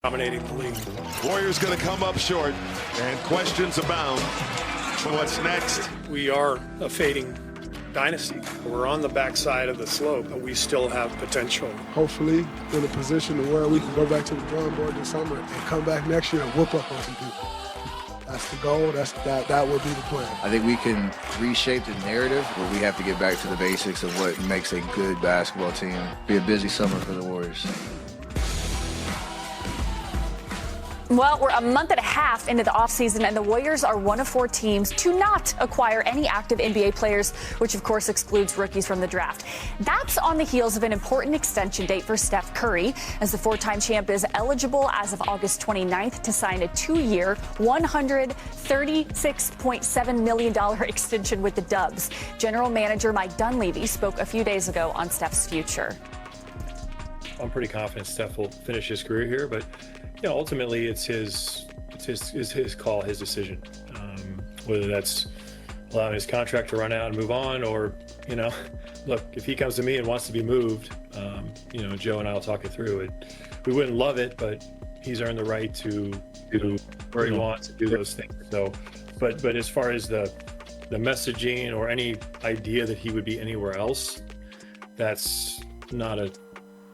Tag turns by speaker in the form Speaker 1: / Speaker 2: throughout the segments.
Speaker 1: dominating the league.
Speaker 2: Warriors going to come up short, and questions abound. What's next?
Speaker 1: We are a fading dynasty. We're on the backside of the slope, but we still have potential.
Speaker 3: Hopefully in a position to where we can go back to the drawing board this summer and come back next year and whoop up on some people. That's the goal. That would be the plan.
Speaker 4: I think we can reshape the narrative, but we have to get back to the basics of what makes a good basketball team. Be a busy summer for the Warriors.
Speaker 5: Well, we're a month and a half into the offseason, and the Warriors are one of 4 teams to not acquire any active NBA players, which of course excludes rookies from the draft. That's on the heels of an important extension date for Steph Curry, as the 4-time champ is eligible as of August 29th to sign a 2-year, $136.7 million extension with the Dubs. General Manager Mike Dunleavy spoke a few days ago on Steph's future.
Speaker 1: I'm pretty confident Steph will finish his career here, but ultimately it's his call, his decision. Whether that's allowing his contract to run out and move on, or look, if he comes to me and wants to be moved, Joe and I will talk it through it. We wouldn't love it, but he's earned the right to do where he wants to do those things. So, but as far as the messaging or any idea that he would be anywhere else, that's not a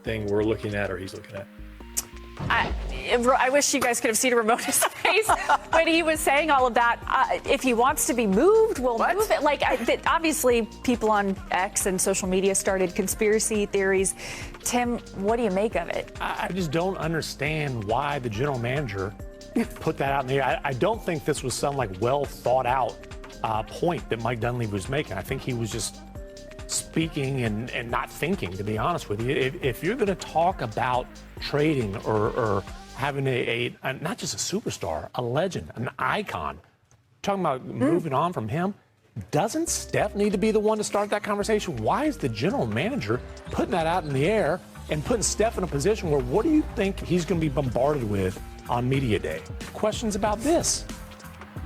Speaker 1: thing we're looking at or he's looking at.
Speaker 5: I wish you guys could have seen Ramona's face when he was saying all of that. If he wants to be moved, we'll move it. Obviously, people on X and social media started conspiracy theories. Tim, what do you make of it?
Speaker 6: I just don't understand why the general manager put that out in the air. I don't think this was some well thought out point that Mike Dunleavy was making. I think he was just speaking and not thinking, to be honest with you. If you're going to talk about trading or having a not just a superstar, a legend, an icon, talking about moving on from him, doesn't Steph need to be the one to start that conversation? Why is the general manager putting that out in the air and putting Steph in a position where what do you think he's going to be bombarded with on media day? Questions about this.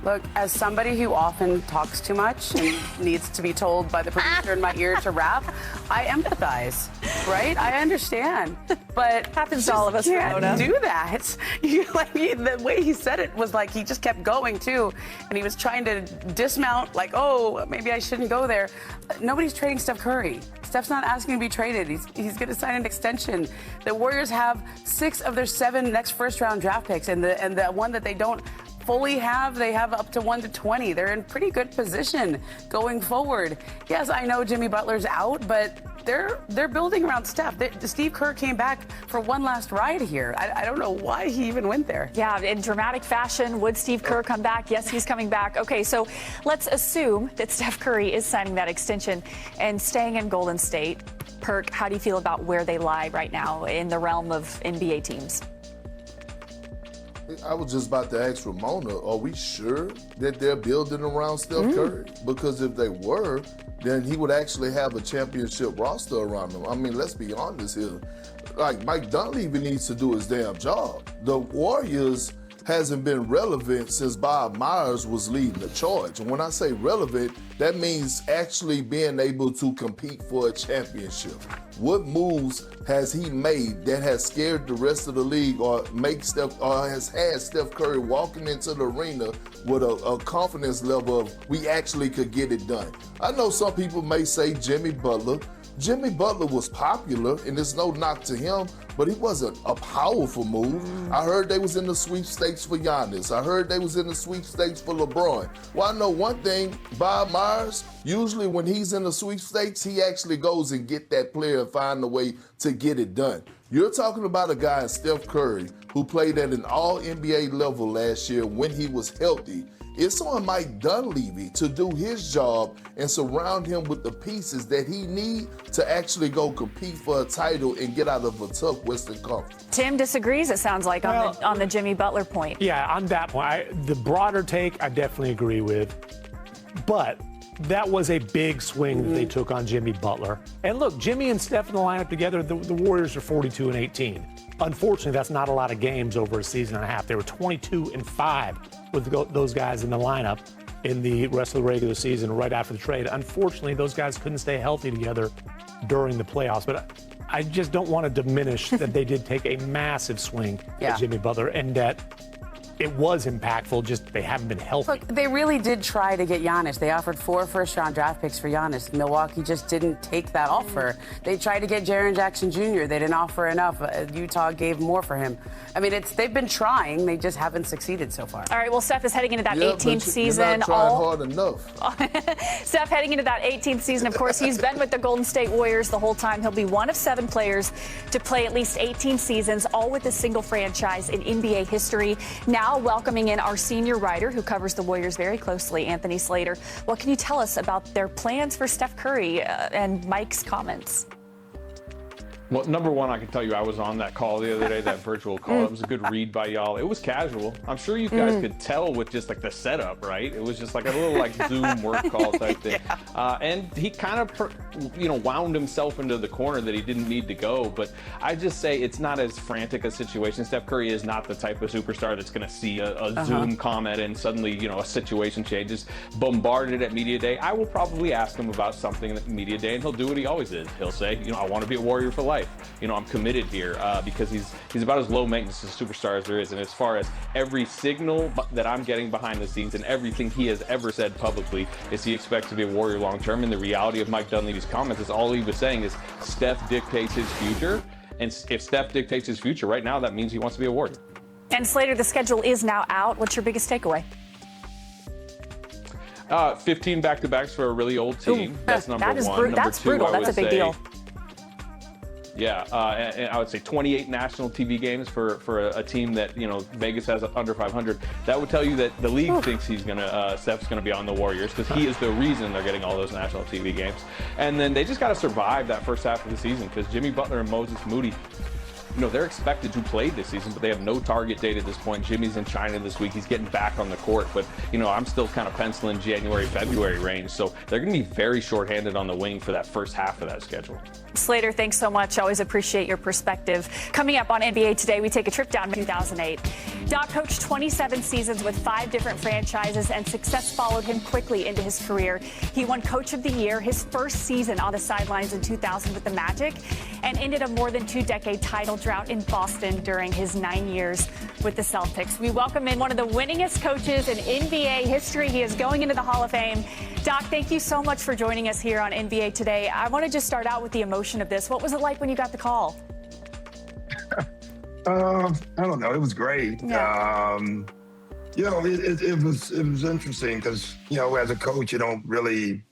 Speaker 7: Look, as somebody who often talks too much and needs to be told by the producer in my ear to rap, I empathize, right? I understand, but
Speaker 5: happens to all of us.
Speaker 7: You can't do that. The way he said it was like he just kept going too, and he was trying to dismount, oh, maybe I shouldn't go there. Nobody's trading Steph Curry. Steph's not asking to be traded. He's going to sign an extension. The Warriors have 6 of their 7 next first-round draft picks, and the one that they don't fully have, they have up to 1 to 20. They're in pretty good position going forward. Yes, I know Jimmy Butler's out, but they're building around Steph. Steve Kerr came back for one last ride here. I don't know why he even went there.
Speaker 5: Yeah, in dramatic fashion, would Steve Kerr come back? Yes, he's coming back. Okay, so let's assume that Steph Curry is signing that extension and staying in Golden State. Perk, how do you feel about where they lie right now in the realm of NBA teams?
Speaker 8: I was just about to ask Ramona, are we sure that they're building around Steph Curry? Because if they were, then he would actually have a championship roster around him. I mean, let's be honest here. Mike Dunleavy needs to do his damn job. The Warriors hasn't been relevant since Bob Myers was leading the charge. And when I say relevant, that means actually being able to compete for a championship. What moves has he made that has scared the rest of the league or has had Steph Curry walking into the arena with a confidence level of we actually could get it done? I know some people may say Jimmy Butler. Jimmy Butler was popular, and there's no knock to him, but he wasn't a powerful move. I heard they was in the sweepstakes for Giannis. I heard they was in the sweepstakes for LeBron. Well, I know one thing, Bob Myers, usually when he's in the sweepstakes, he actually goes and get that player and find a way to get it done. You're talking about a guy, Steph Curry, who played at an all-NBA level last year when he was healthy. It's on Mike Dunleavy to do his job and surround him with the pieces that he needs to actually go compete for a title and get out of a tough Western Conference.
Speaker 5: Tim disagrees, it sounds like, on the Jimmy Butler point.
Speaker 6: Yeah, on that point, the broader take I definitely agree with. But that was a big swing that they took on Jimmy Butler. And look, Jimmy and Steph in the lineup together, the Warriors are 42-18. Unfortunately, that's not a lot of games over a season and a half. They were 22-5 with those guys in the lineup in the rest of the regular season right after the trade. Unfortunately, those guys couldn't stay healthy together during the playoffs. But I just don't want to diminish that they did take a massive swing at Jimmy Butler and that it was impactful, just they haven't been healthy.
Speaker 7: Look, they really did try to get Giannis. They offered 4 first-round draft picks for Giannis. Milwaukee just didn't take that offer. They tried to get Jaren Jackson Jr. They didn't offer enough. Utah gave more for him. I mean, they've been trying. They just haven't succeeded so far.
Speaker 5: All right, well, Steph is heading into that 18th season.
Speaker 8: You're not trying hard enough.
Speaker 5: Steph heading into that 18th season. Of course, he's been with the Golden State Warriors the whole time. He'll be one of 7 players to play at least 18 seasons, all with a single franchise in NBA history. Now welcoming in our senior writer who covers the Warriors very closely, Anthony Slater. What can you tell us about their plans for Steph Curry and Mike's comments?
Speaker 9: Well, number one, I can tell you I was on that call the other day, that virtual call. It was a good read by y'all. It was casual. I'm sure you guys could tell with just like the setup, right? It was just like a little like Zoom work call type thing. And he kind of, wound himself into the corner that he didn't need to go. But I just say it's not as frantic a situation. Steph Curry is not the type of superstar that's going to see a Zoom comment and suddenly, a situation changes. Bombarded at Media Day. I will probably ask him about something at Media Day, and he'll do what he always is. He'll say, I want to be a Warrior for life. I'm committed here because he's about as low maintenance a superstar as there is. And as far as every signal that I'm getting behind the scenes and everything he has ever said publicly is he expects to be a Warrior long term. And the reality of Mike Dunleavy's comments is all he was saying is Steph dictates his future. And if Steph dictates his future right now, that means he wants to be a Warrior.
Speaker 5: And Slater, the schedule is now out. What's your biggest takeaway?
Speaker 9: 15 back-to-backs for a really old team. That's number one.
Speaker 5: That's brutal. That's a big deal.
Speaker 9: Yeah, and I would say 28 national TV games for a team that Vegas has under 500. That would tell you that the league thinks Steph's gonna be on the Warriors because he is the reason they're getting all those national TV games. And then they just got to survive that first half of the season because Jimmy Butler and Moses Moody, they're expected to play this season, but they have no target date at this point. Jimmy's in China this week. He's getting back on the court, but, I'm still kind of penciling January, February range. So they're going to be very shorthanded on the wing for that first half of that schedule.
Speaker 5: Slater, thanks so much. Always appreciate your perspective. Coming up on NBA Today, we take a trip down to 2008. Doc coached 27 seasons with 5 different franchises, and success followed him quickly into his career. He won Coach of the Year his first season on the sidelines in 2000 with the Magic, and ended a more than 2-decade title drought in Boston during his 9 years with the Celtics. We welcome in one of the winningest coaches in NBA history. He is going into the Hall of Fame. Doc, thank you so much for joining us here on NBA Today. I want to just start out with the emotion of this. What was it like when you got the call?
Speaker 10: I don't know. It was great.
Speaker 5: Yeah.
Speaker 10: It was interesting because, as a coach, you don't really,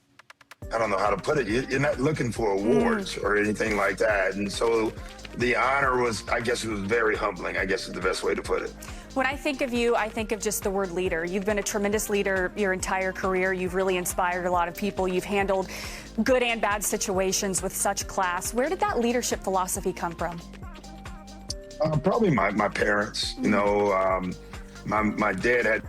Speaker 10: I don't know how to put it. You're not looking for awards or anything like that. And so the honor was, I guess it was very humbling, I guess is the best way to put it.
Speaker 5: When I think of you, I think of just the word leader. You've been a tremendous leader your entire career. You've really inspired a lot of people. You've handled good and bad situations with such class. Where did that leadership philosophy come from?
Speaker 10: Probably my parents. My dad had